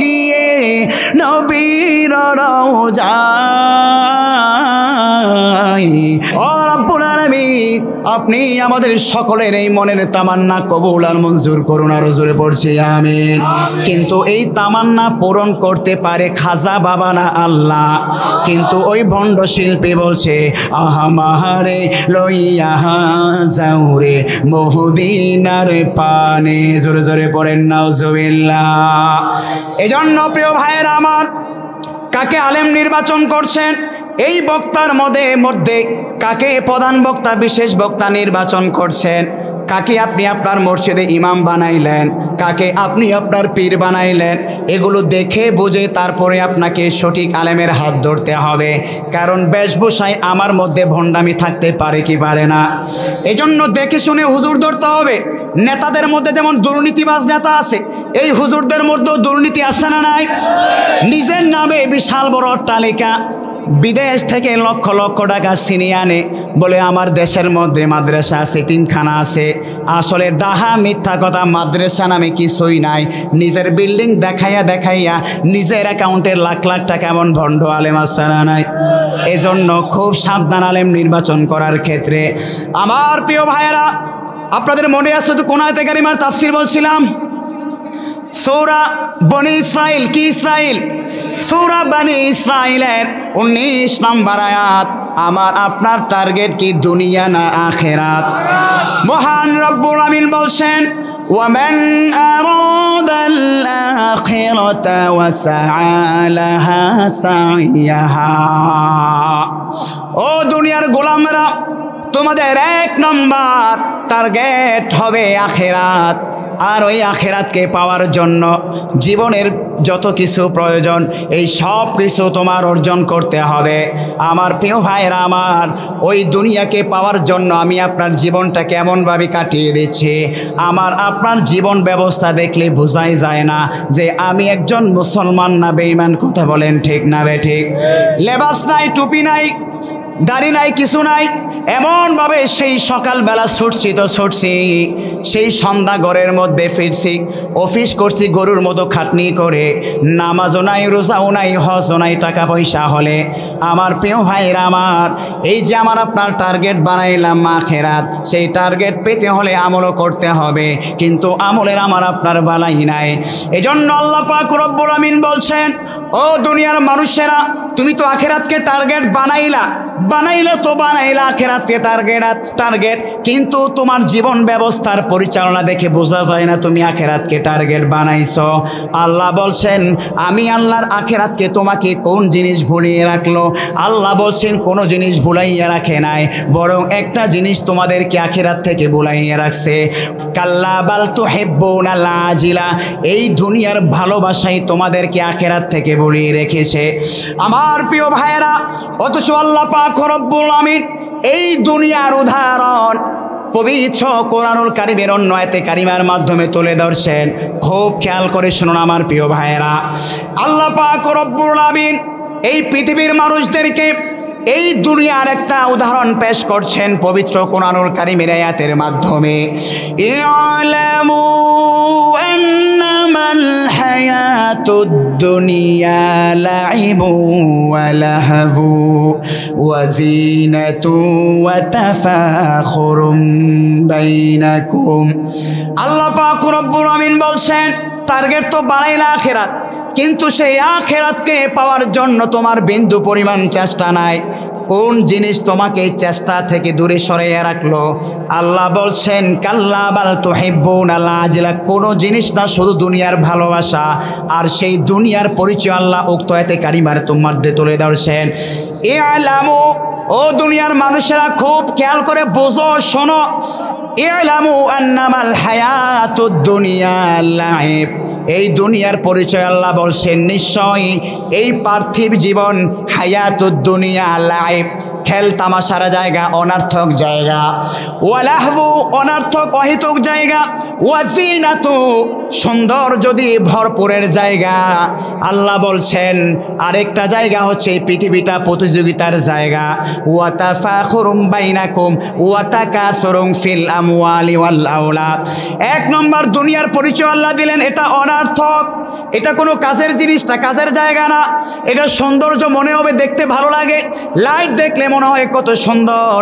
গিয়ে নবীর রওজায়। ও রব্বুল আলামিন, আপনি আমাদের সকলের এই মনের তামান্না কবুল আর মঞ্জুর করুন। আর জোরে পড়ছি আমিন। কিন্তু এই তামান্না পূরণ করতে পারে খাজা বাবা না আল্লাহ। কিন্তু ওই ভণ্ড শিল্পী বলছে আহামারে লইয়া যাওরে মহদিনার পানে। জোরে জোরে পড়েন নাউজুবিল্লাহ। এজন্য প্রিয় ভাইয়েরা আমার, কাকে আলেম নির্বাচন করছেন? এই বক্তার মধ্যে কাকে প্রধান বক্তা বিশেষ বক্তা নির্বাচন করছেন? কাকে আপনি আপনার মসজিদে ইমাম বানাইলেন? কাকে আপনি আপনার পীর বানাইলেন? এগুলো দেখে বুঝে তারপরে আপনাকে সঠিক আলেমের হাত ধরতে হবে। কারণ বেশভূষায় আমার মধ্যে ভণ্ডামি থাকতে পারে কি পারে না। এজন্য দেখে শুনে হুজুর ধরতে হবে। নেতাদের মধ্যে যেমন দুর্নীতিবাজ নেতা আছে, এই হুজুরদের মধ্যেও দুর্নীতি আছে না নাই? নিজের নামে বিশাল বড় তালিকা, বিদেশ থেকে লক্ষ লক্ষ টাকা ছিনিয়ে আনে, বলে আমার দেশের মধ্যে মাদ্রাসা আছে, তিনখানা আছে। আসলে ডাহা মিথ্যা কথা, মাদ্রাসা নামে কিছুই নাই। নিজের বিল্ডিং দেখাইয়া নিজের অ্যাকাউন্টে লাখ লাখ টাকা এমন ভণ্ড আলেম আছে না নাই? এজন্য খুব সাবধান আলেম নির্বাচন করার ক্ষেত্রে। আমার প্রিয় ভাইয়েরা, আপনাদের মনে আছে তো কোন আয়াতে কারিমার তাফসীর বলছিলাম? সূরা বনি ইসরাইল। কি ইসরাইল? সূরা বনি ইসরাইলের 19 নম্বর আয়াত। আমার আপনার টার্গেট কি দুনিয়া না আখিরাত? মহান রব্বুল আমিন বলছেন ওয়ামান আরাদাল আখিরাতা ওয়া সাআ লাহা সাইয়াহা। ও দুনিয়ার গোলামরা, তোমাদের 1 নম্বর টার্গেট হবে আখিরাত। আর ওই আখিরাতকে পাওয়ার জন্য জীবনের যত কিছু প্রয়োজন, এই সব কিছু তোমার অর্জন করতে হবে। আমার প্রিয় ভাইরা আমার, ওই দুনিয়াকে পাওয়ার জন্য আমি আপনার জীবনটা কেমনভাবে কাটিয়ে দিচ্ছি। আমার আপনার জীবন ব্যবস্থা দেখলে বোঝাই যায় না যে আমি একজন মুসলমান না বেঈমান। কথা বলেন ঠিক না বেঠিক? লেবাস নাই, টুপি নাই, দাড়ি নাই, কিছু নাই। এমনভাবে সেই সকালবেলা ছুটছি তো ছুটছি, সেই সন্ধ্যা ঘরের মধ্যে ফিরছি, অফিস করছি গরুর মতো খাটনি করে, নামাজও নাই, রোজাও নাই, হজও নাই, টাকা পয়সা হলে। আমার প্রিয় ভাইরা আমার, এই যে আমার আপনার টার্গেট বানাইলাম আখিরাত, সেই টার্গেট পেতে হলে আমলও করতে হবে। কিন্তু আমলের আমার আপনার বালাই নাই। এজন্য আল্লাহ পাক রব্বুল আমিন বলছেন, ও দুনিয়ার মানুষেরা, তুমি তো আখিরাতকে টার্গেট বানাইলা তো বানাইলা আখিরাতকে টার্গেট, কিন্তু তোমার জীবন ব্যবস্থার পরিচালনা দেখে বোঝা যায় না তুমি আখিরাতকে টার্গেট বানাইছো। আল্লাহ বলছেন, আমি আল্লাহর আখিরাতকে তোমাকে কোন জিনিস ভুলিয়ে রাখলো? আল্লাহ বলছেন কোনো জিনিস ভুলাইয়া রাখে নাই, বরং একটা জিনিস তোমাদেরকে আখিরাত থেকে ভুলাইয়া রাখছে। কাল্লা বাল তুহিব্বুনাল আজিলা, এই দুনিয়ার ভালোবাসাই তোমাদেরকে আখিরাত থেকে ভুলিয়ে রেখেছে। আমার প্রিয় ভাইয়েরা, অথচ আল্লাহ পাক রব্বুল আমিন এই দুনিয়ার উদাহরণ পবিত্র কোরআনুল কারীমের অন্য আয়াতে কারিমার মাধ্যমে তুলে ধরছেন। খুব খেয়াল করে শুনুন আমার প্রিয় ভাইয়েরা। আল্লাহ পাক রব্বুল আমিন এই পৃথিবীর মানুষদেরকে এই দুনিয়ার একটা উদাহরণ পেশ করছেন পবিত্র কোরআনুল কারীমের আয়াতের মাধ্যমে। ইলামু আন্নামাল হায়াতুদ দুনিয়া লাইবু ওয়া লাহবু ওয়া যিনাতু ওয়া তাফাখুরুম বাইনাকুম। আল্লাহ পাক রব্বুল আমিন বলছেন, টার্গেট তো বানাইলা আখিরাত, কিন্তু সেই আখিরাতকে পাওয়ার জন্য তোমার বিন্দু পরিমাণ চেষ্টা নাই। কোন জিনিস তোমাকে চেষ্টা থেকে দূরে সরিয়ে রাখলো? আল্লাহ বলছেন, কাল্লা বাল তুহিব্বুনাল আজিলা, কোনো জিনিস না, শুধু দুনিয়ার ভালোবাসা। আর সেই দুনিয়ার পরিচয় আল্লাহ উক্ত আয়াতে কারিমার মধ্যে তুলে ধরছেন। ইলামু, ও দুনিয়ার মানুষেরা খুব খেয়াল করে বোঝো, শোনো। ইলামু আন্নামাল হায়াতুদ দুনিয়া লাইব, এই দুনিয়ার পরিচয় আল্লাহ বলছেন, নিশ্চয়ই এই পার্থিব জীবন হায়াতুদ দুনিয়া লাইব, খেল তামাশার জায়গা, অনার্থক জায়গা। ওয়ালাহবু, অনার্থক অহিতুক জায়গা। ওয়াজিনাতু, সুন্দর যদি ভরপুরের জায়গা। আল্লাহ বলছেন আরেকটা জায়গা হচ্ছে পৃথিবীটা প্রতিযোগিতার জায়গা। ওয়া তাফাখুরুম বাইনাকুম ওয়া তাকাসুরুম ফিল আমওয়ালি ওয়াল আওলাদ। 1 নম্বর দুনিয়ার পরিচয় আল্লাহ দিলেন, এটা অনার্থক, এটা কোনো কাজের জিনিস না, কাজের জায়গা না। এটা সৌন্দর্য মনে হবে, দেখতে ভালো লাগে, লাইট দেখলে মনে হয় কত সুন্দর,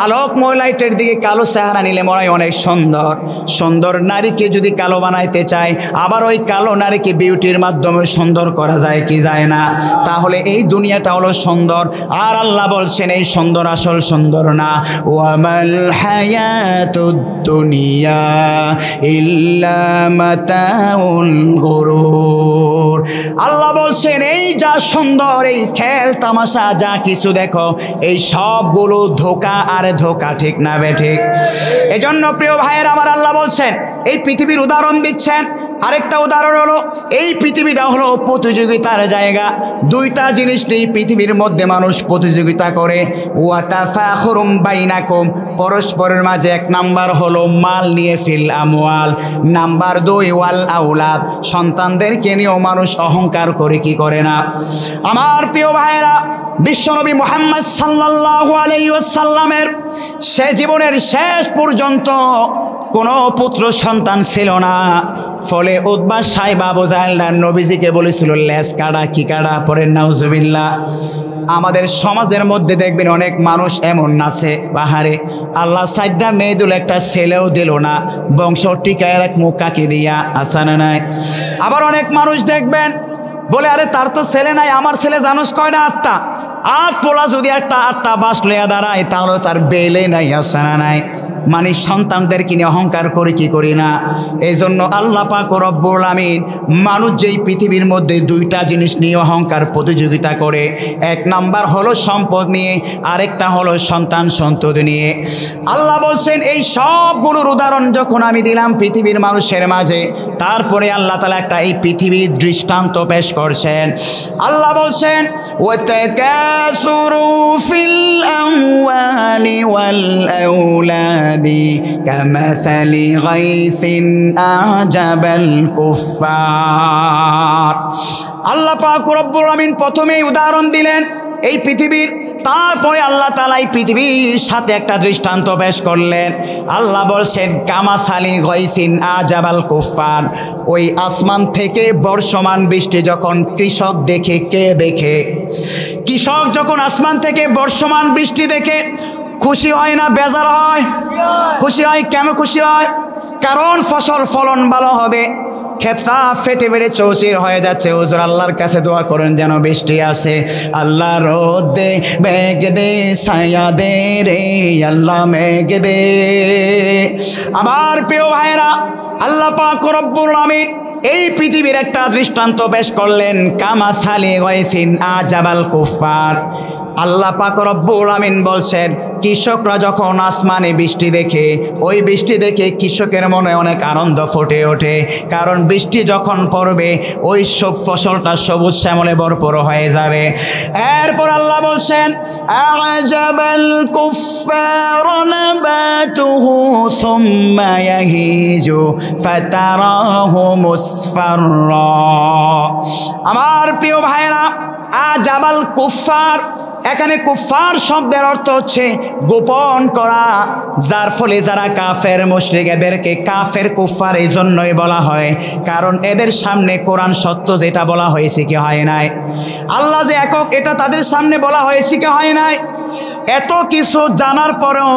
আলোকময় লাইটের দিকে কালো চেহারা নিলে মনে হয় অনেক সুন্দর। সুন্দর নারীকে যদি কালো বানাইতে চায়, আবার ওই কালো নারীকে বিউটির মাধ্যমে সুন্দর করা যায় কি যায় না? তাহলে এই দুনিয়াটা হলো সুন্দর। আর আল্লাহ বলছেন এই সুন্দর আসল সুন্দর না। ওয়ামাল হায়াতুদ দুনিয়া ইল্লা মাতাউল গুরুর। আল্লাহ বলছেন এই যা সুন্দর, এই খেল তামাশা যা কিছু দেখো, এই সবগুলো ধোঁকা আর ধোঁকা, ঠিক না বেঠিক? এজন্য প্রিয় ভাইয়ের আমার, আল্লাহ বলছেন এই পৃথিবীর উদাহরণ দিচ্ছেন। আরেকটা উদাহরণ হলো এই পৃথিবীটা হলো প্রতিযোগিতার জায়গা। দুইটা জিনিস নিয়ে পৃথিবীর মধ্যে মানুষ প্রতিযোগিতা করে। ওয়াতাফাখুরুম বাইনাকুম, পরস্পরের মাঝে। এক নাম্বার হলো মাল নিয়ে, ফিল আমওয়াল। নাম্বার 2 ওয়াল আওলাদ, সন্তানদেরকে নিয়েও মানুষ অহংকার করে কি করে না? আমার প্রিয় ভাইয়েরা, বিশ্বনবী মুহাম্মদ সাল্লাল্লাহু আলাইহি ওয়াসাল্লামের সে জীবনের শেষ পর্যন্ত কোনো পুত্র সন্তান ছিল না। ফলে উতবা সাইবা আবু জাহেল নবীজিকে বলেছিল লেজ কাটা, কি কাটা, পরে নাউজুবিল্লাহ। আমাদের সমাজের মধ্যে দেখবেন অনেক মানুষ এমন আছে, বাহারে আল্লাহ সাইডটা মেয়ে দিল, একটা ছেলেও দিল না, বংশ টিকায় এক মুখ কাকে দিয়া, আসা না নাই? আবার অনেক মানুষ দেখবেন বলে আরে তার তো ছেলে নাই, আমার ছেলে জানোস কয়টা? 8টা। 8 পোলা যদি একটা 8টা বাস লইয়া দাঁড়ায়, তাহলে তার বেলে নাই, আসা না নাই? মানে সন্তানদের কিনে অহংকার করে কি করি না? এই জন্য আল্লাহ পাক রব্বুল আমিন মানুষ যেই পৃথিবীর মধ্যে দুইটা জিনিস নিয়ে অহংকার প্রতিযোগিতা করে। এক নাম্বার হলো সম্পদ নিয়ে, আরেকটা হলো সন্তান সন্ততি নিয়ে। আল্লাহ বলছেন এই সবগুলোর উদাহরণ যখন আমি দিলাম পৃথিবীর মানুষের মাঝে, তারপরে আল্লাহ তাআলা একটা এই পৃথিবীর দৃষ্টান্ত পেশ করছেন। আল্লাহ বলছেন ওয়াতাকাসুরু ফিল আমওয়ালি ওয়াল আওলাদ কামাসালি গাইসিন আ'জাবাল কুফফার। আল্লাহ পাক রব্বুল আমিন প্রথমেই উদাহরণ দিলেন এই পৃথিবীর, তারপরে আল্লাহ তাআলা এই পৃথিবীর সাথে একটা দৃষ্টান্ত পেশ করলেন। আল্লাহ বলছেন কামাসালি গাইসিন আ'জাবাল কুফফার, ওই আসমান থেকে বর্ষমান বৃষ্টি যখন কৃষক দেখে, কে দেখে? কৃষক যখন আসমান থেকে বর্ষমান বৃষ্টি দেখে খুশি হয় না বেজার হয়? খুশি হয়। কেন খুশি হয়? কারণ ফসল ফলন ভালো হবে, ক্ষেতটা ফেটে বেড়ে চৌচির হয়ে যাচ্ছে। হুজুর আল্লাহর কাছে দোয়া করেন যেন বৃষ্টি আসে। আল্লাহ রোদ দে, মেঘ দে, ছায়া দে রে আল্লাহ, মেঘ দে। আমার প্রিয় ভাইরা, আল্লাহ পাক রব্বুল আমিন এই পৃথিবীর একটা দৃষ্টান্ত পেশ করলেন কামাসালি গাইসিন আ'জাবাল কুফফার। আল্লাহ পাক রব্বুল আমিন বলছেন কৃষকরা যখন আসমানে বৃষ্টি দেখে, ওই বৃষ্টি দেখে কৃষকের মনে অনেক আনন্দ ফুটে ওঠে, কারণ বৃষ্টি যখন পড়বে ওই সব ফসলটা সবুজ শ্যামলে ভরপুর হয়ে যাবে। এরপর আল্লাহ বলছেন আ'জাবাল কুফফার নাবাতুহু সুম্মা ইয়াহিজু ফাতারাহু মুসফাররা। আমার প্রিয় ভাইরা, আ'জাবাল কুফফার, এখানে কুফফার শব্দের অর্থ হচ্ছে গোপন করা, যার ফলে যারা কাফের মুশরিক এদেরকে কাফের কুফফার এই জন্যই বলা হয়, কারণ এদের সামনে কোরআন সত্য যেটা বলা হয়েছে কি হয় নাই, আল্লাহ যে একক এটা তাদের সামনে বলা হয়েছে কি হয় নাই। এত কিছু জানার পরেও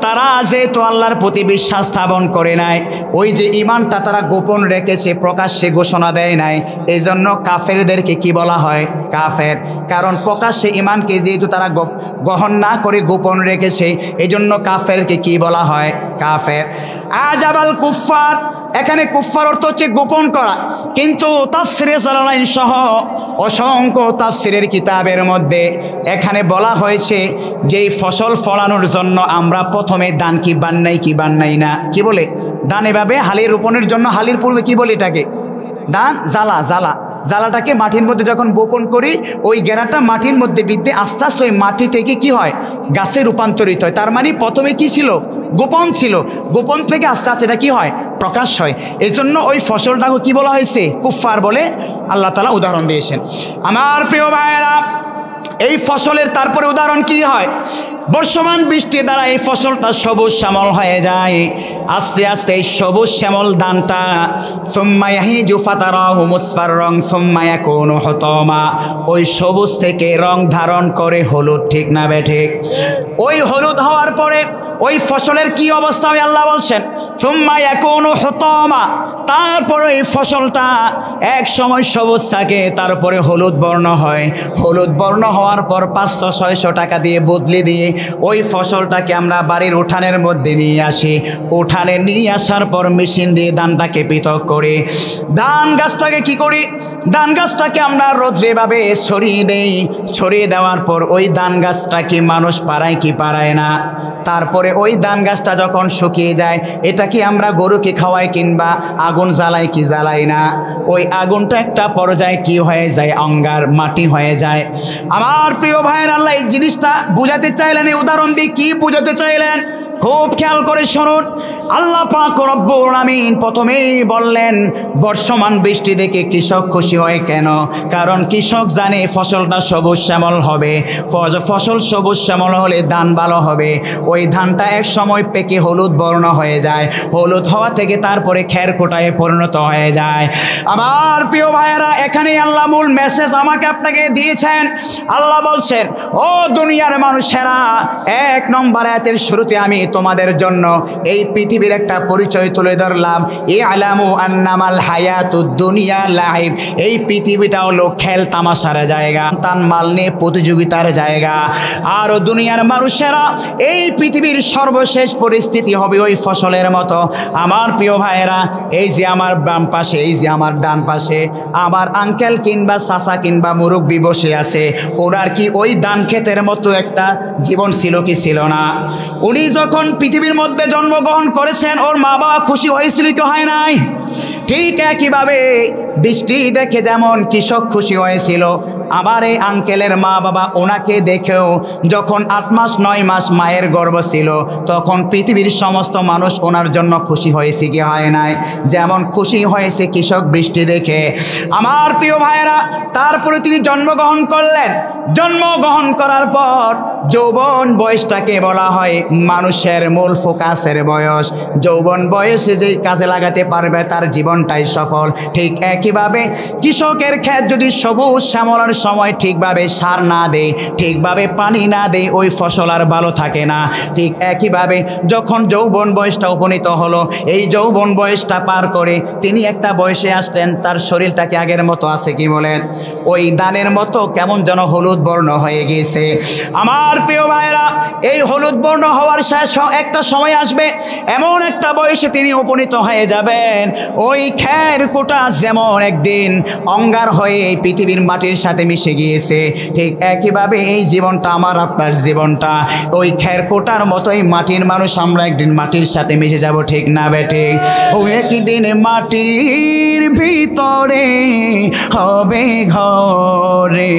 তারা যেহেতু আল্লাহর প্রতি বিশ্বাস স্থাপন করে নাই, ওই যে ইমানটা তারা গোপন রেখেছে, প্রকাশ্যে ঘোষণা দেয় নাই, এই জন্য কাফেরদেরকে কি বলা হয়? কাফের। কারণ প্রকাশ্যে ইমানকে যেহেতু তারা গ্রহণ না করে গোপন রেখেছে, এই জন্য কাফেরকে কি বলা হয়? কাফের। আ'জাবাল কুফফার, এখানে কুফফার অর্থ হচ্ছে গোপন করা, কিন্তু তাফসিরে জালালাইন সহ অসংখ্য তাফসিরের কিতাবের মধ্যে এখানে বলা হয়েছে যেই ফসল ফলানোর জন্য আমরা প্রথমে ধান কি বান্নাই, কি বান্নাই না, কি বলে ধান, এভাবে হালি রোপণের জন্য হালির পূর্বে কি বলে এটাকে? ধান জ্বালা, জ্বালা, জ্বালাটাকে মাটির মধ্যে যখন বপন করি, ওই গেরাটা মাটির মধ্যে বিদ্যে আস্তে আস্তে ওই মাটি থেকে কি হয়? গাছে রূপান্তরিত হয়। তার মানে প্রথমে কি ছিল? গোপন ছিল। গোপন থেকে আস্তে আস্তে এটা কি হয়? প্রকাশ হয়। এই জন্য ওই ফসলটাকে কি বলা হয়েছে? কুফফার বলে আল্লাহ তাআলা উদাহরণ দিয়েছেন। আমার প্রিয় ভাইয়েরা, এই ফসলের তারপরে উদাহরণ কি হয়? বর্ষমান বৃষ্টি দ্বারা এই ফসলটা সবুজ শ্যামল হয়ে যায়। আস্তে আস্তে এই সবুজ শ্যামল ধানটা সুম্মা ইয়াহিজু ফাতারাহু মুসফাররান সুম্মা ইয়াকুনু হুতামা, ওই সবুজ থেকে রং ধারণ করে হলুদ, ঠিক না বেঠিক? ওই হলুদ হওয়ার পরে ওই ফসলের কি অবস্থা হয় আল্লাহ বলছেন সুম্মা ইয়াকুনু হুতামা, তারপরে ওই ফসলটা এক সময় সবুজ থাকে, তারপরে হলুদ বর্ণ হয়। হলুদ বর্ণ হওয়ার পর 500-600 টাকা দিয়ে বদলে দিয়ে ওই ফসলটাকে আমরা বাড়ির উঠানের মধ্যে নিয়ে আসি। উঠানে নিয়ে আসার পর মেশিন দিয়ে ধানটাকে পৃথক করে ধান গাছটাকে কি করি, ধান গাছটাকে আমরা রোদ্রে ভাবে ছড়িয়ে দেই। ছড়িয়ে দেওয়ার পর ওই ধান গাছটা কি মানুষ পাড়ায় কি পাড়ায় না? তারপরে ওই ধান গাছটা যখন শুকিয়ে যায়, এটা কি আমরা গরুকে খাওয়াই কিংবা আগুন জ্বালাই কি জ্বালাই না? ওই আগুনটা একটা পর্যায়ে কি হয়ে যায়, অঙ্গার মাটি হয়ে যায়। আমার প্রিয় ভাইয়ের আল্লাহ এই জিনিসটা বুঝাতে চাইলেন, এই উদাহরণ দিয়ে কি বুঝাতে চাইলেন খুব খেয়াল করে শুনুন। আল্লাহ পাক রব্বুল আমিন প্রথমেই বললেন বর্ষমান বৃষ্টি দেখে কৃষক খুশি হয় কেন? কারণ কৃষক জানে ফসলটা সবুজ শ্যামল হবে। ফসল সবুজ শ্যামল হলে ধান ভালো হবে। ওই ধানটা এক সময় পেকে হলুদ বর্ণ হয়ে যায়, হলুদ হওয়া থেকে তারপরে খের কোটায় পরিণত হয়ে যায়। আমার প্রিয় ভাইয়েরা, এখানেই আল্লাহ মূল মেসেজ আমাকে আপনাকে দিয়েছেন। আল্লাহ বলছেন, ও দুনিয়ার মানুষেরা, 1 নম্বর আয়াতের শুরুতে আমি তোমাদের জন্য এই পৃথিবীর একটা পরিচয় তুলে ধরলাম। ইআলামু আন্নামাল হায়াতুদ দুনিয়া লাইব, এই পৃথিবীটা হলো খেল তামাশার জায়গা, তান মাল নিয়ে প্রতিযোগিতার জায়গা। আর দুনিয়ার মানুষেরা, এই পৃথিবীর সর্বশেষ পরিস্থিতি হবে ওই ফসলের মতো। আমার প্রিয় ভাইয়েরা, এই যে আমার বাম পাশে, এই যে আমার ডান পাশে আমার আঙ্কেল কিংবা চাচা কিংবা মুরব্বি বসে আছে, ওনার কি ওই ধান ক্ষেতের মতো একটা জীবন ছিল কি ছিল না? উনি যখন পৃথিবীর মধ্যে জন্মগ্রহণ করেছেন, ওর মা বাবা খুশি হয়েছিল কি হয় নাই? ঠিক একইভাবে বৃষ্টি দেখে যেমন কৃষক খুশি হয়েছিল, আমার এই আঙ্কেলের মা বাবা ওনাকে দেখেও যখন 8 মাস 9 মাস মায়ের গর্ভ ছিল, তখন পৃথিবীর সমস্ত মানুষ ওনার জন্য খুশি হয়েছে কি হয় নাই? যেমন খুশি হয়েছে কৃষক বৃষ্টি দেখে। আমার প্রিয় ভাইয়েরা, তারপরে তিনি জন্মগ্রহণ করলেন। জন্মগ্রহণ করার পর যৌবন বয়সটাকে বলা হয় মানুষের মূল ফোকাসের বয়স। যৌবন বয়সে যেই কাজে লাগাতে পারবে তার জীবনটাই সফল। ঠিক একইভাবে কৃষকের ক্ষেত যদি সবুজ শ্যামলার সময় ঠিকভাবে সার না দেয়, ঠিকভাবে পানি না দেয়, ওই ফসল আর ভালো থাকে না। ঠিক একইভাবে যখন যৌবন বয়সটা উপনীত হলো, এই যৌবন বয়সটা পার করে তিনি একটা বয়সে আসলেন, তার শরীরটাকে আগের মতো আছে কি বলেন? ওই ধানের মতো কেমন যেন হলুদ বর্ণ হয়ে গিয়েছে। আমার প্রিয় ভাইয়েরা, এই হলুদ বর্ণ হওয়ার শেষ একটা সময় আসবে, এমন একটা বয়সে তিনি উপনীত হয়ে যাবেন, ওই খের কোটা যেমন একদিন অঙ্গার হয়ে এই পৃথিবীর মাটির সাথে মিশে গিয়েছে, ঠিক একইভাবে এই জীবনটা, আমার আপনার জীবনটা ওই খের কোটার মতোই মাটির মানুষ আমরা একদিন মাটির সাথে মিশে যাব, ঠিক না বেঠে? ওই একদিন মাটির ভিতরে হবে ঘরে,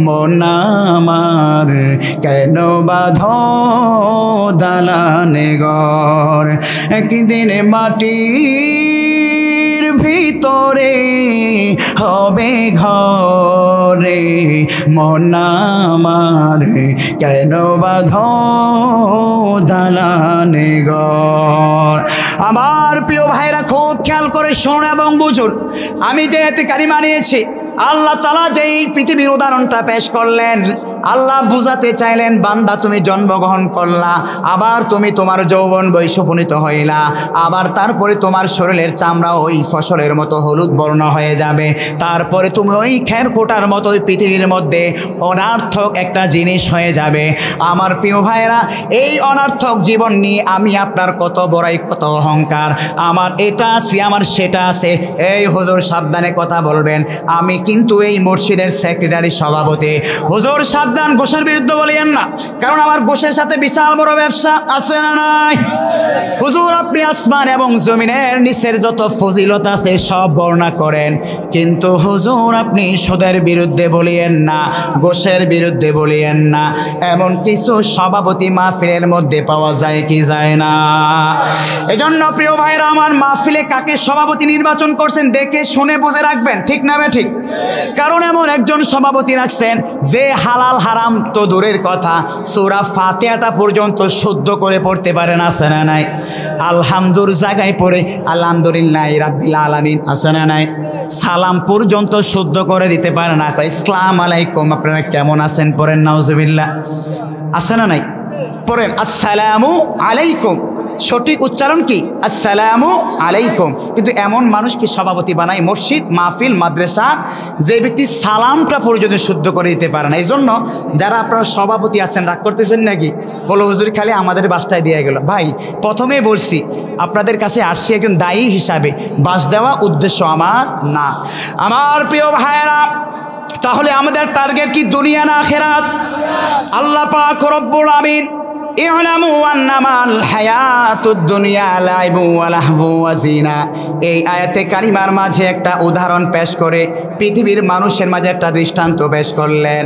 মন আমার কেন বাঁধো দালানে ঘর। একদিন মাটির ভিতরে হবে ঘরে, মন আমার কেন বাঁধো দালানে ঘর। আমার প্রিয় ভাইরা, খুব খেয়াল করে শুনুন এবং বুঝুন। আমি যে এতে কারিমা নিয়েছি, আল্লাহ তাআলা যেই পৃথিবীর উদাহরণটা পেশ করলেন, আল্লাহ বুঝাতে চাইলেন, বান্দা তুমি জন্মগ্রহণ করলা, আবার তুমি তোমার যৌবন বয়স উপনীত হইলা, আবার তারপরে তোমার শরীরের চামড়া ওই ফসলের মতো হলুদ বর্ণ হয়ে যাবে, তারপরে তুমি ওই খের কোটার মতো ওই পৃথিবীর মধ্যে অনার্থক একটা জিনিস হয়ে যাবে। আমার প্রিয় ভাইয়েরা, এই অনার্থক জীবন নিয়ে আমি আপনার কত বড়াই, কত অহংকার, আমার এটা আছে, আমার সেটা আছে। এই হুজুর সাবধানে কথা বলবেন, আমি কিন্তু এই মসজিদের সেক্রেটারি সভাপতি। হুজুর সাবধান, ঘোষের বিরুদ্ধে বলিয়েন না, কারণ আমার ঘোষের সাথে বিশাল বড় ব্যবসা আছে না নাই? হুজুর আপনি আসমান এবং জমিনের নিচের যত ফজিলত আছে সব বর্ণনা করেন, কিন্তু হুজুর আপনি সুদের বিরুদ্ধে বলিয়েন না, গোশের বিরুদ্ধে বলিয়েন না। এমন কিছু সভাপতি মাহফিলের মধ্যে পাওয়া যায় কি যায় না? এজন্য প্রিয় ভাইরা আমার, মাহফিলে কাকে সভাপতি নির্বাচন করছেন দেখে শুনে বুঝে রাখবেন, ঠিক না বে ঠিক? কারণ এমন একজন সভাপতি রাখছেন যে হালাল হারাম তো দূরের কথা, সূরা ফাতিহাটা পর্যন্ত শুদ্ধ করে পড়তে পারেন, আছে না নাই? আলহামদুর জায়গায় পড়ে আলহামদুলিল্লাহ রাব্বিল আলামিন, আছে না নাই? সালাম পর্যন্ত শুদ্ধ করে দিতে পারে না, আসসালামু আলাইকুম আপনারা কেমন আছেন পড়েন নাউজুবিল্লাহ, আছে না নাই? পড়েন আসসালামু আলাইকুম, সঠিক উচ্চারণ কি? আসসালামু আলাইকুম। কিন্তু এমন মানুষ কি সভাপতি বানায় মসজিদ, মাহফিল, মাদ্রাসা, যে ব্যক্তি সালামটা পর্যন্ত শুদ্ধ করে দিতে পারে না। এই জন্য যারা আপনারা সভাপতি আছেন রাগ করতেছেন নাকি? বলো হুজুর খালি আমাদের বাসটায় দিয়ে গেল। ভাই প্রথমেই বলছি আপনাদের কাছে আসছি একজন দায়ী হিসাবে, বাস দেওয়া উদ্দেশ্য আমার না। আমার প্রিয় ভাইয়েরা, তাহলে আমাদের টার্গেট কি দুনিয়া না আখিরাত? আল্লাহ পাক রব্বুল আমিন ই'লামু আন্নামাল হায়াতুদ দুনিয়া লাইবু ওয়া লাহবু ওয়া জিনা, এই আয়াতে কারিমার মাঝে একটা উদাহরণ পেশ করে পৃথিবীর মানুষের মাঝে একটা দৃষ্টান্ত পেশ করলেন।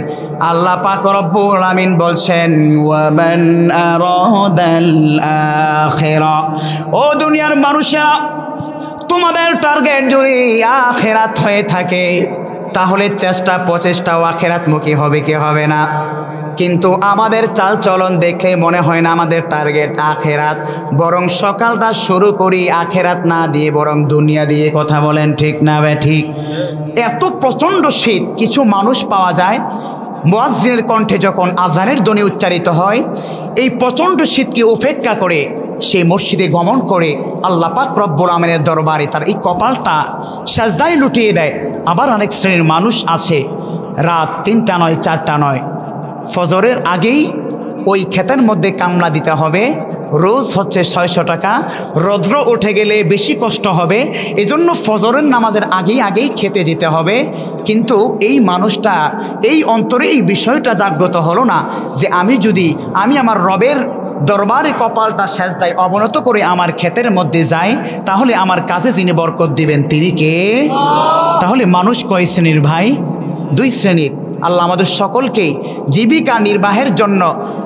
আল্লাহ পাক রব্বুল আমিন বলছেন, ওয়া মান আরাদাল আখিরা, ও দুনিয়ার মানুষেরা, তোমাদের টার্গেট যদি আখিরাত হয়ে থাকে তাহলে চেষ্টা প্রচেষ্টাও আখিরাতমুখী হবে কি হবে না? কিন্তু আমাদের চাল চলন দেখলে মনে হয় না আমাদের টার্গেট আখেরাত, বরং সকালটা শুরু করি আখেরাত না দিয়ে বরং দুনিয়া দিয়ে। কথা বলেন ঠিক না বে ঠিক? এত প্রচণ্ড শীত, কিছু মানুষ পাওয়া যায় মুয়াজ্জিনের কণ্ঠে যখন আজানের ধ্বনি উচ্চারিত হয়, এই প্রচণ্ড শীতকে উপেক্ষা করে সেই মসজিদে গমন করে আল্লাহ পাক রব্বুল আমিনের দরবারে তার এই কপালটা সাজদায় লুটিয়ে দেয়। আবার অনেক শ্রেণীর মানুষ আছে রাত 3টা নয় 4টা নয়, ফজরের আগেই ওই ক্ষেতের মধ্যে কামলা দিতে হবে, রোজ হচ্ছে 600 টাকা, রৌদ্র উঠে গেলে বেশি কষ্ট হবে, এজন্য ফজরের নামাজের আগেই খেতে যেতে হবে। কিন্তু এই মানুষটা এই অন্তরে এই বিষয়টা জাগ্রত হলো না যে আমি আমার রবের দরবারে কপালটা সেজদায় অবনত করে আমার ক্ষেতের মধ্যে যাই, তাহলে আমার কাজে যিনি বরকত দিবেন তিনি কে? তাহলে মানুষ কয় শ্রেণীর ভাই? 2 শ্রেণীর। আল্লাহ আমাদের সকলকে জীবিকা নির্বাহের জন্য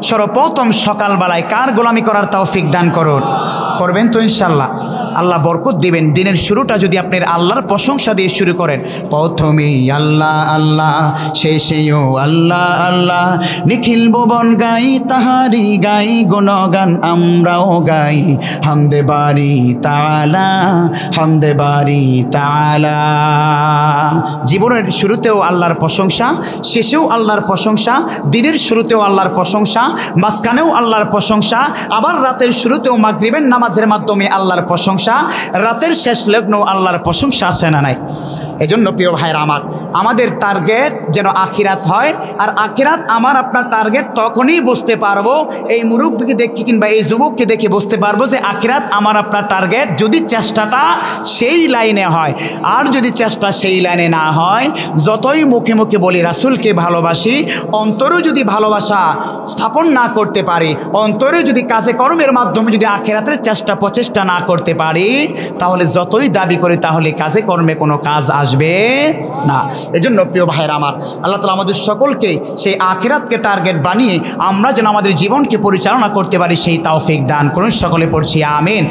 সর্বপ্রথম সকালবেলায় কার গোলামি করার তৌফিক দান করুন। করবেন তো ইনশাল্লাহ? আল্লাহ বরকত দিবেন। দিনের শুরুটা যদি আপনি আল্লাহর প্রশংসা দিয়ে শুরু করেন, প্রথমেই আল্লাহ আল্লাহ, শেষেও আল্লাহ আল্লাহ, নিখিল ভুবন গাই তাহারি গাই গুণগান আমরাও গাই, হামদে বারি তাআলা, হামদে বারি তাআলা। জীবনের শুরুতেও আল্লাহর প্রশংসা, শেষেও আল্লাহর প্রশংসা, দিনের শুরুতেও আল্লাহর প্রশংসা, মাঝখানেও আল্লাহর প্রশংসা, আবার রাতের শুরুতেও মাগরিবের নামাজের মাধ্যমে আল্লাহর প্রশংসা, রাতের শেষ লগ্নেও আল্লাহর প্রশংসা আছে না নাই? এজন্য প্রিয় ভাইরা আমার, আমাদের টার্গেট যেন আখিরাত হয়। আর আখিরাত আমার আপনার টার্গেট তখনই বুঝতে পারবো, এই মুরব্বীকে দেখি কিংবা এই যুবককে দেখে বুঝতে পারবো যে আখিরাত আমার আপনার টার্গেট, যদি চেষ্টাটা সেই লাইনে হয়। আর যদি চেষ্টা সেই লাইনে না হয়, যতই মুখে মুখে বলি রাসূলকে ভালোবাসি, অন্তরে যদি ভালোবাসা স্থাপন না করতে পারি, অন্তরে যদি কাজে কর্মের মাধ্যমে যদি আখিরাতের চেষ্টা প্রচেষ্টা না করতে পারি, তাহলে যতই দাবি করি তাহলে কাজে কর্মে কোনো কাজ আসবে না। এজন্য প্রিয় ভাইয়েরা আমার, আল্লাহ তাআলা আমাদের সকলকে সেই আখিরাতকে টার্গেট বানিয়ে আমরা যেন আমাদের জীবনকে পরিচালনা করতে পারি সেই তৌফিক দান করুন। সকলে পড়ছি আমিন।